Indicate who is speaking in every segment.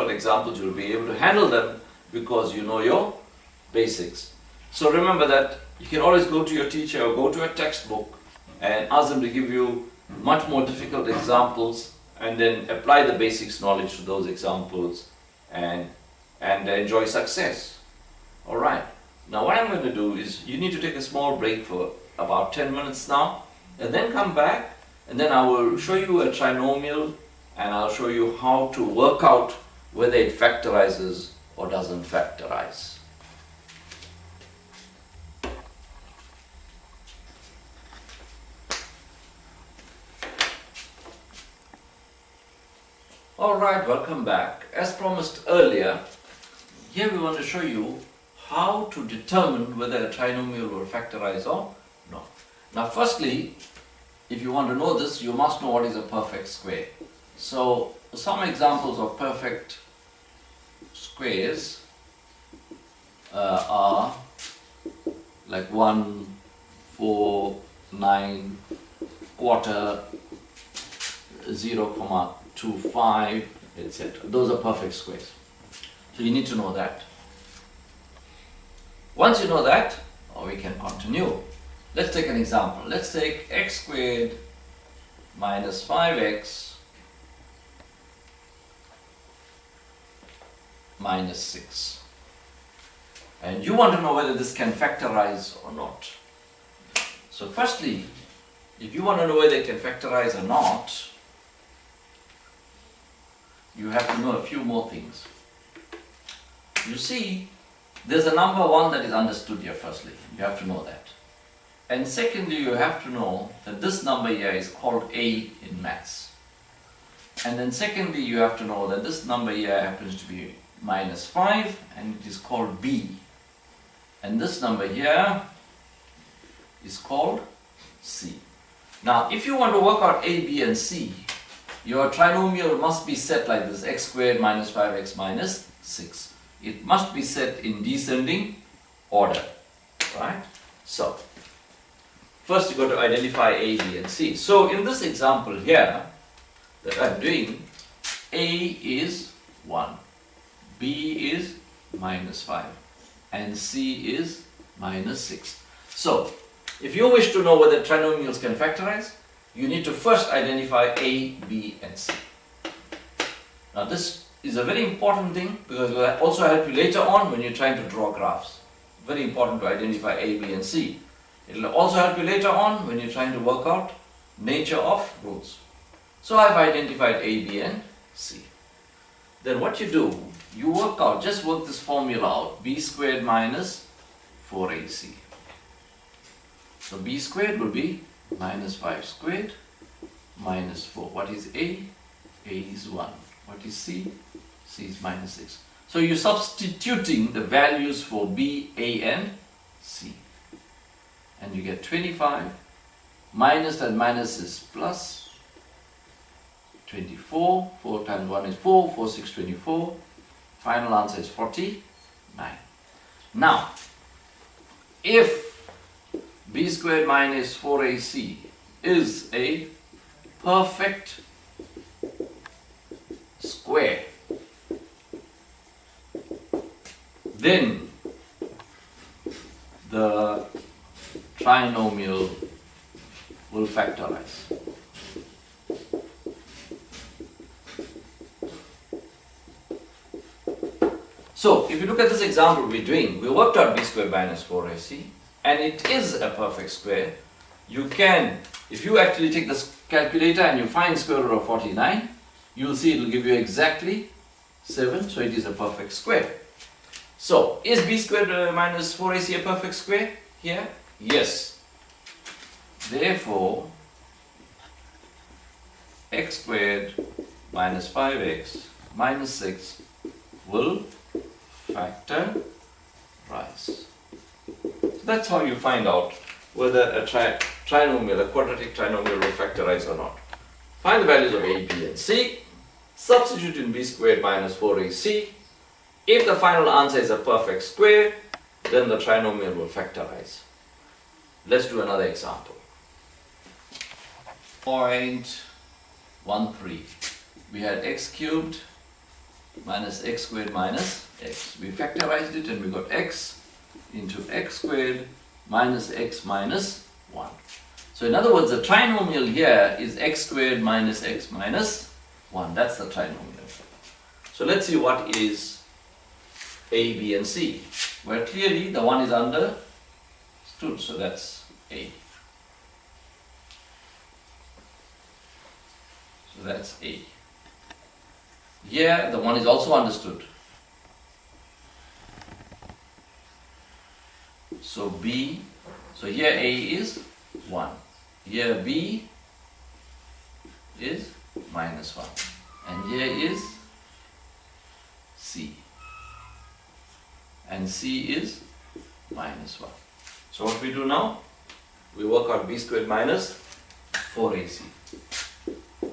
Speaker 1: difficult examples, you'll be able to handle them because you know your basics. So remember that you can always go to your teacher or go to a textbook and ask them to give you much more difficult examples, and then apply the basics knowledge to those examples and enjoy success. Alright, now what I'm going to do is you need to take a small break for about 10 minutes now, and then come back, and then I will show you a trinomial and I'll show you how to work out whether it factorizes or doesn't factorize. Alright, welcome back. As promised earlier, here we want to show you how to determine whether a trinomial will factorize or not. Now firstly, if you want to know this, you must know what is a perfect square. So some examples of perfect squares are like 1, 4, 9, quarter, 0,25, etc. Those are perfect squares. So you need to know that. Once you know that, we can continue. Let's take an example. Let's take x squared minus 5x minus 6. And you want to know whether this can factorize or not. So firstly, if you want to know whether it can factorize or not, you have to know a few more things. You see, there's a number 1 that is understood here firstly. You have to know that. And secondly, you have to know that this number here is called A in maths. And then secondly, you have to know that this number here happens to be minus 5 and it is called B. And this number here is called C. Now, if you want to work out A, B and C, your trinomial must be set like this: x squared minus 5x minus 6. It must be set in descending order, right? So, first you got to identify A, B and C. So in this example here that I'm doing, A is 1, B is minus 5 and C is minus 6. So if you wish to know whether trinomials can factorize, you need to first identify A, B and C. Now this is a very important thing because it will also help you later on when you're trying to draw graphs. Very important to identify A, B and C. It will also help you later on when you're trying to work out nature of roots. So I've identified A, B and C. Then what you do, you work out, just work this formula out: B squared minus 4AC. So B squared will be minus 5 squared minus 4. What is A? A is 1. What is C? C is minus 6. So you're substituting the values for B, A and C. And you get 25 minus that minus is plus 24. 4 times 1 is 4. 4, 6, 24. Final answer is 49. Now, if B squared minus 4AC is a perfect square, then the trinomial will factorize. So, if you look at this example we're doing, we worked out B squared minus 4AC, and it is a perfect square. You can, if you actually take this calculator and you find square root of 49, you will see it will give you exactly 7, so it is a perfect square. So, is B squared minus 4AC a perfect square here? Yes. Therefore, x squared minus 5x minus 6 will factorize. So that's how you find out whether a trinomial, a quadratic trinomial will factorize or not. Find the values of A, B and C, substitute in B squared minus 4AC. If the final answer is a perfect square, then the trinomial will factorize. Let's do another example. 0.13. We had x cubed minus x squared minus x. We factorized it and we got x into x squared minus x minus 1. So in other words, the trinomial here is x squared minus x minus 1. That's the trinomial. So let's see what is A, B and C. Where clearly the 1 is understood. So that's A. So that's A. Here the 1 is also understood. So B, so here A is 1. Here B is minus 1. And here is C. And C is minus 1. So what we do now? We work out B squared minus 4AC.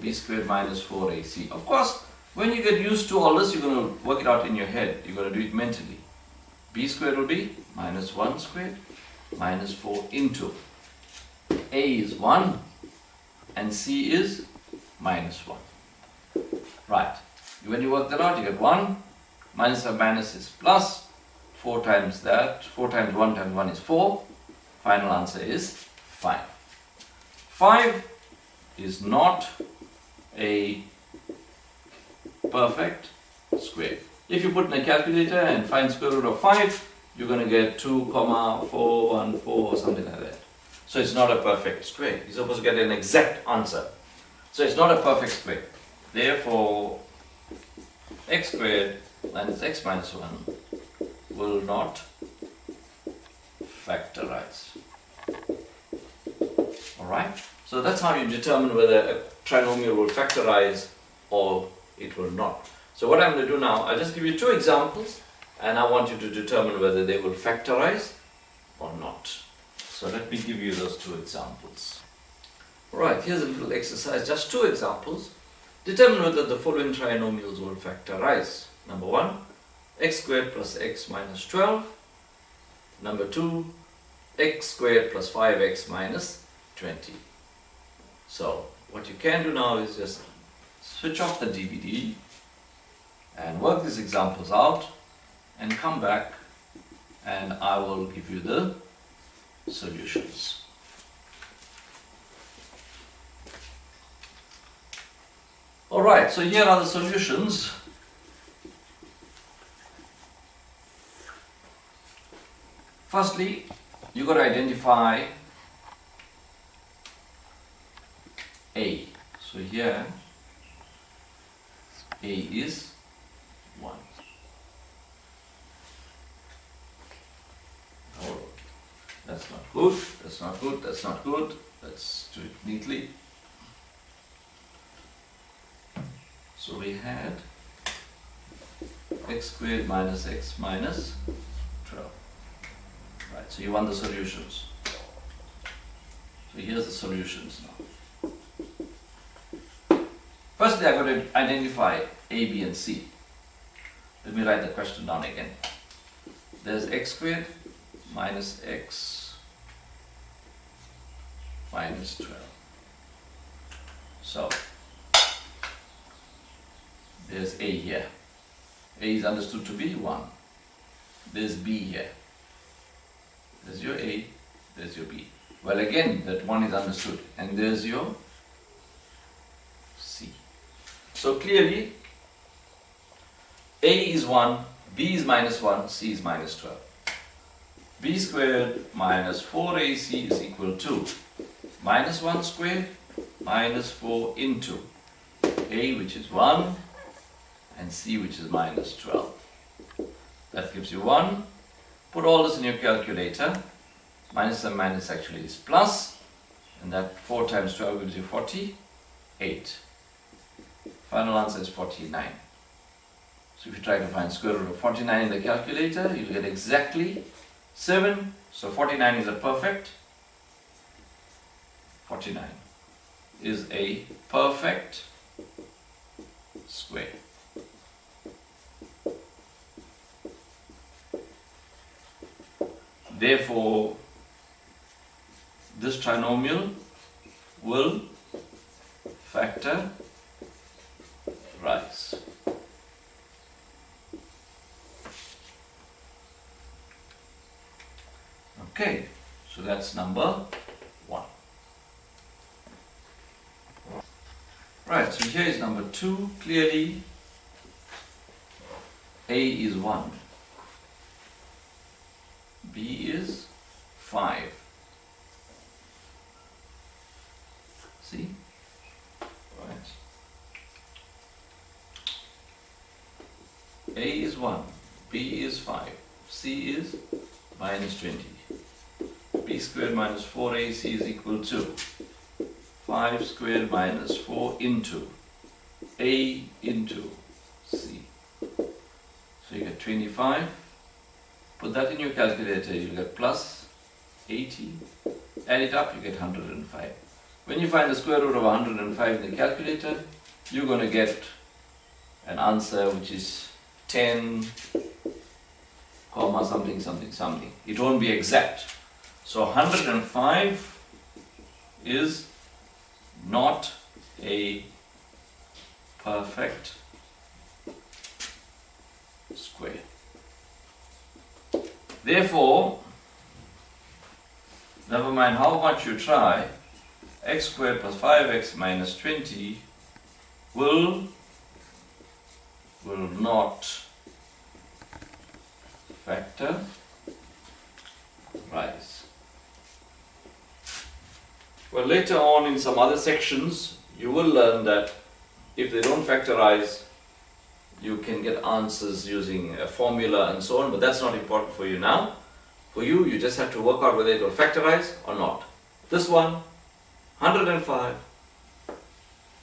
Speaker 1: B squared minus 4AC. Of course, when you get used to all this, you're going to work it out in your head. You're going to do it mentally. B squared will be minus 1 squared minus 4 into A is 1 and C is minus 1. Right. When you work that out, you get 1 minus a minus is plus 4 times that. 4 times 1 times 1 is 4. Final answer is 5. 5 is not a perfect square. If you put in a calculator and find square root of 5, you're going to get 2,414 or something like that. So it's not a perfect square. You're supposed to get an exact answer. So it's not a perfect square. Therefore, x squared minus x minus 1 will not factorize. Alright? So that's how you determine whether a trinomial will factorize or it will not. So what I'm going to do now, I'll just give you 2 examples and I want you to determine whether they will factorize or not. So let me give you those 2 examples. Alright, here's a little exercise, just 2 examples. Determine whether the following trinomials will factorize. Number 1, x squared plus x minus 12. Number 2, x squared plus 5x minus 20. So what you can do now is just switch off the DVD and work these examples out and come back and I will give you the solutions. Alright, so here are the solutions. Firstly, you've got to identify A. So here A is 1. Oh, that's not good, that's not good, that's not good. Let's do it neatly. So we had x squared minus x minus 12. Right, so you want the solutions. So here's the solutions now. Firstly, I'm going to identify A, B and C. Let me write the question down again. There's x squared minus x minus 12. So, there's A here. A is understood to be 1. There's B here. There's your A, there's your B. Well, again, that 1 is understood. And there's your C. So clearly, A is 1, B is minus 1, C is minus 12. B squared minus 4AC is equal to minus 1 squared minus 4 into A, which is 1, and C, which is minus 12. That gives you 1. Put all this in your calculator. Minus and minus actually is plus, and that 4 times 12 gives you 48. Final answer is 49. So if you try to find square root of 49 in the calculator, you'll get exactly 7. So 49 is a perfect. 49 is a perfect square. Therefore, this trinomial will factor rise. Okay, so that's number 1. Right, so here is number 2. Clearly, A is 1, B is 5. See? Right. A is 1, B is 5, C is minus 20. B squared minus 4AC is equal to 5 squared minus 4 into A into C. So you get 25. Put that in your calculator, you'll get plus 80. Add it up, you get 105. When you find the square root of 105 in the calculator, you're going to get an answer which is 10, comma something, something, something. It won't be exact. So 105 is not a perfect square. Therefore, never mind how much you try, x squared plus 5x minus 20 will not factorize. Well, later on in some other sections, you will learn that if they don't factorize, you can get answers using a formula and so on, but that's not important for you now. For you, you just have to work out whether it will factorize or not. This one, 105.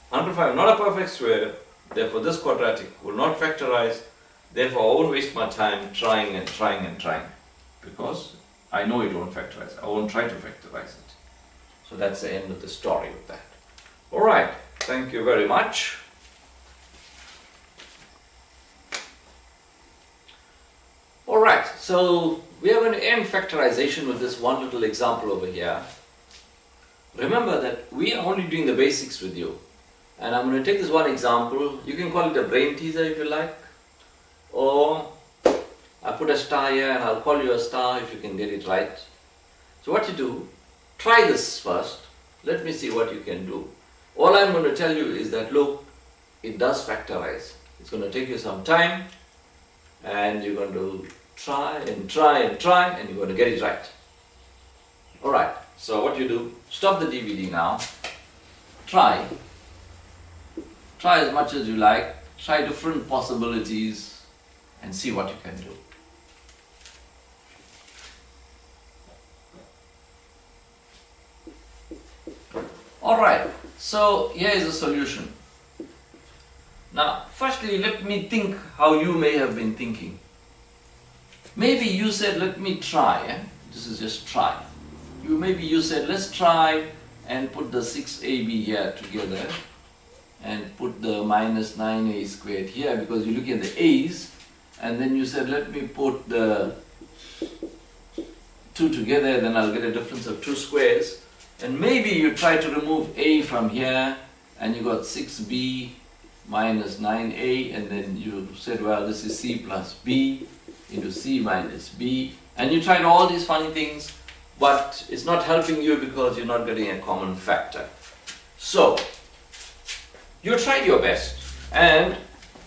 Speaker 1: 105, not a perfect square, therefore this quadratic will not factorize, therefore I won't waste my time trying and trying and trying, because I know it won't factorize. I won't try to factorize it. So that's the end of the story with that. Alright, thank you very much. Alright, so we are going to end factorization with this one little example over here. Remember that we are only doing the basics with you. And I'm going to take this one example. You can call it a brain teaser if you like. Or I put a star here and I'll call you a star if you can get it right. So what you do, try this first. Let me see what you can do. All I'm going to tell you is that look, it does factorize. It's going to take you some time and you're going to try and try and try and you're going to get it right. Alright, so what you do, stop the DVD now. Try as much as you like. Try different possibilities and see what you can do. Alright, so here is the solution. Now, firstly, let me think how you may have been thinking. Maybe you said, let me try. This is just try. Maybe you said, let's try and put the 6ab here together and put the minus 9a squared here, because you look at the a's, and then you said, let me put the 2 together, then I'll get a difference of 2 squares. And maybe you try to remove a from here and you got 6b minus 9a, and then you said, well, this is c plus b into c minus b, and you tried all these funny things, but it's not helping you because you're not getting a common factor. So you tried your best, and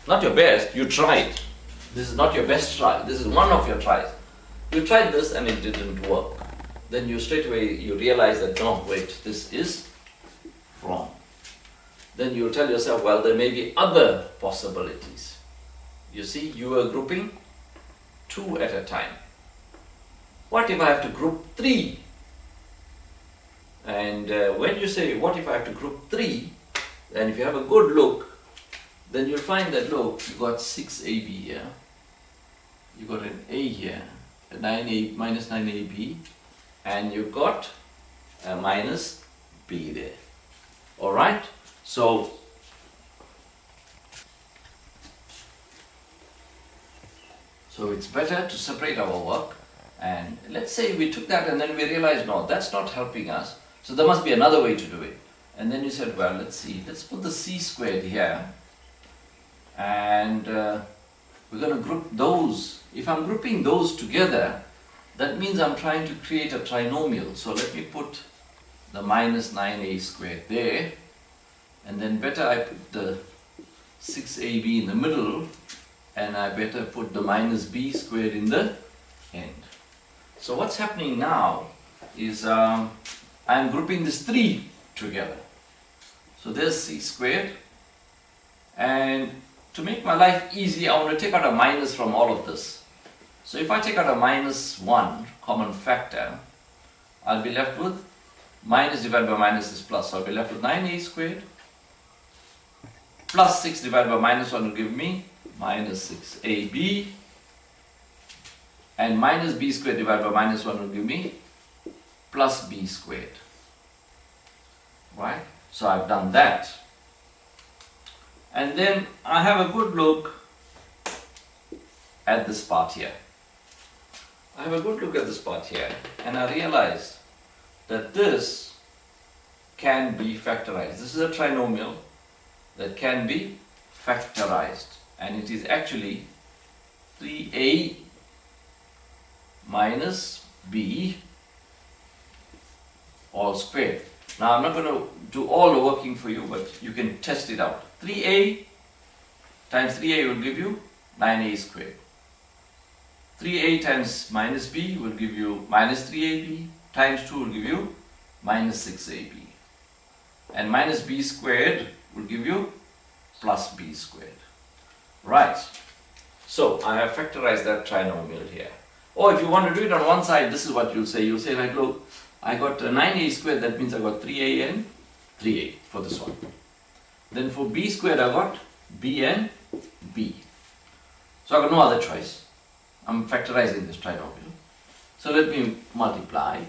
Speaker 1: not your best, you tried. This is not your best try, this is one of your tries. You tried this and it didn't work. Then you straight away you realize that no, wait, this is wrong. Then you tell yourself, well, there may be other possibilities. You see, you are grouping 2 at a time. What if I have to group 3? And when you say, what if I have to group 3, then if you have a good look, then you'll find that, look, you got 6ab here, you got an a here, a 9a minus 9ab, and you got a minus b there. Alright? So it's better to separate our work, and let's say we took that and then we realized, no, that's not helping us, so there must be another way to do it. And then you said, well, let's see, let's put the c squared here, and we're going to group those. If I'm grouping those together, that means I'm trying to create a trinomial. So let me put the minus 9a squared there, and then better I put the 6ab in the middle, and I better put the minus b squared in the end. So what's happening now is I'm grouping this 3 together. So there's c squared, and to make my life easy, I want to take out a minus from all of this. So if I take out a minus 1 common factor, I'll be left with minus divided by minus is plus. So I'll be left with 9a squared plus 6 divided by minus 1 will give me minus 6ab, and minus b squared divided by minus 1 will give me plus b squared. Right? So I've done that. And then I have a good look at this part here. I have a good look at this part here, and I realize that this can be factorized. This is a trinomial that can be factorized, and it is actually 3a minus b all squared. Now I'm not going to do all the working for you, but you can test it out. 3a times 3a will give you 9a squared. 3a times minus b will give you minus 3ab, times 2 will give you minus 6ab. And minus b squared will give you plus b squared. Right. So I have factorized that trinomial here. Or if you want to do it on one side, this is what you'll say. You'll say like, look, I got 9a squared, that means I got 3a and 3a for this one. Then for b squared I got b and b. So I got no other choice. I'm factorizing this trinomial. So let me multiply.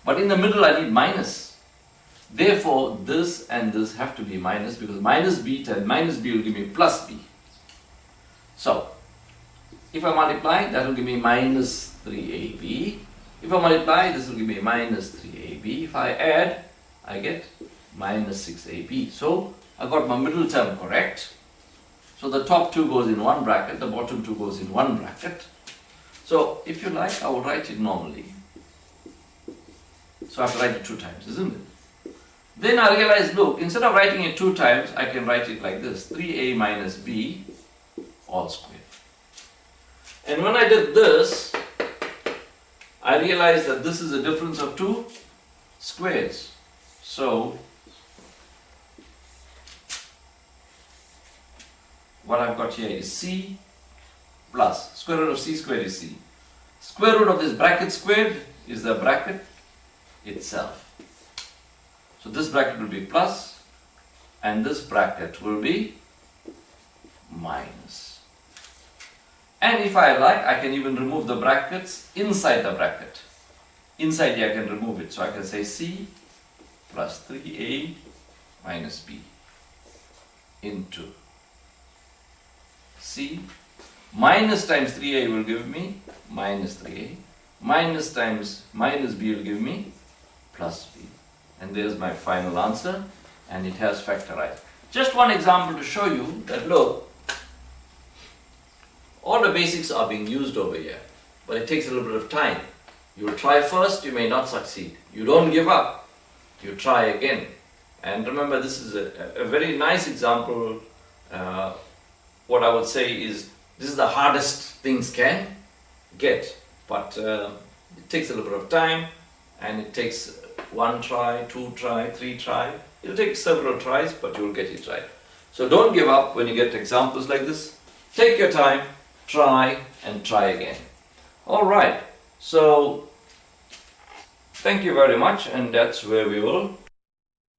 Speaker 1: But in the middle I need minus. Therefore this and this have to be minus, because minus b times minus b will give me plus b. So if I multiply, that will give me minus 3ab. If I multiply, this will give me minus 3ab. If I add, I get minus 6ab. So I got my middle term correct. So the top 2 goes in one bracket, the bottom 2 goes in one bracket. So if you like, I will write it normally. So I have to write it 2 times, isn't it? Then I realized, look, instead of writing it 2 times, I can write it like this: 3a minus b all squared. And when I did this, I realized that this is a difference of 2 squares. So what I've got here is c plus square root of c squared is c. Square root of this bracket squared is the bracket itself. So this bracket will be plus and this bracket will be minus. And if I like, I can even remove the brackets inside the bracket. Inside here I can remove it. So I can say c plus 3a minus b into c minus times 3a will give me minus 3a, minus times minus b will give me plus b. And there's my final answer, and it has factorized. Just one example to show you that, look, all the basics are being used over here, but it takes a little bit of time. You will try first, you may not succeed. You don't give up, you try again. And remember, this is a very nice example. What I would say is, this is the hardest things can get, but it takes a little bit of time, and it takes 1 try, 2 try, 3 try. It'll take several tries, but you'll get it right. So don't give up when you get examples like this. Take your time, try, and try again. Alright, so thank you very much, and that's where we will